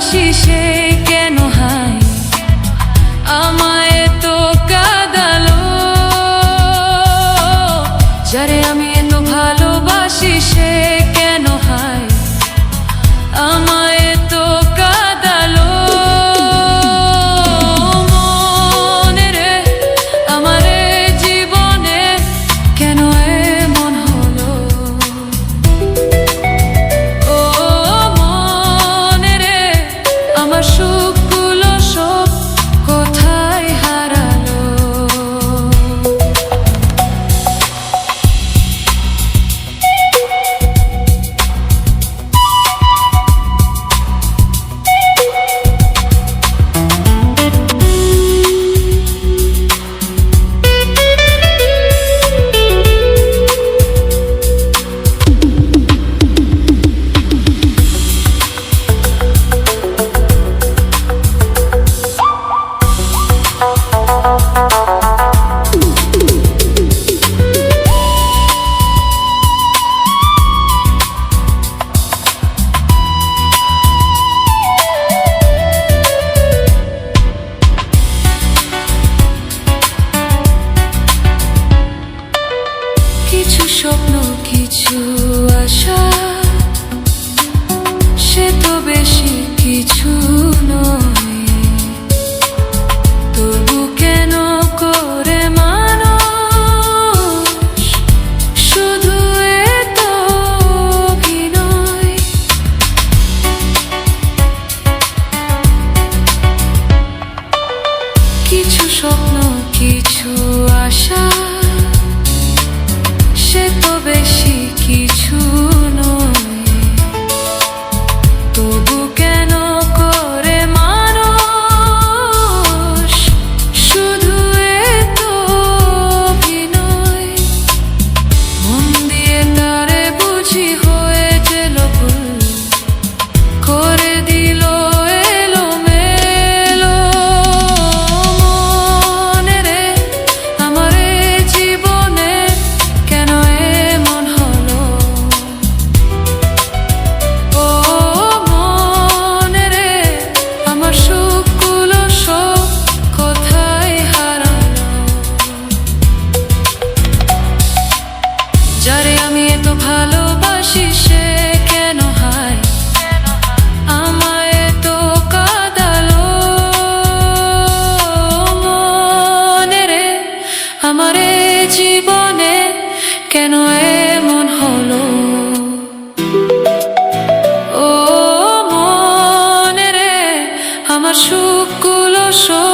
ভালোবাসি সে কেন হায় আমায় তো কাঁদালো। যারে আমি এত ভালোবাসি সে কেন হায় আমায় তো কাঁদালো। মনে রে আমারে জীবনে কেন এমন হলো। ও মনে রে আমার সুখগুলো সব কোথায় হারালো। কিছু স্বপ্ন কিছু আশা সে তো বেশি কিছু নয়। তবু কেন করে মানুষ শুধু এত অভিনয়। কিছু স্বপ্ন কিছু আশা সে তো বেশি কিছু নয়। তবু কেন করে মানুষ শুধু এত অভিনয়। মন দিয়ে তারে বুঝি হয়েছিল ভুল করে দিল এলোমেলো। মনে রে আমার জীবনে কেন এমন হলো। ও মনে রে আমার সুখগুলো সব কোথায় হারালো। যারে আমি এত ভালোবাসি সে কেন হায় আমায় তো কাঁদালো। মনে রে আমার জীবনে কেন এমন হলো। ও মনে রে আমার সুখগুলো সব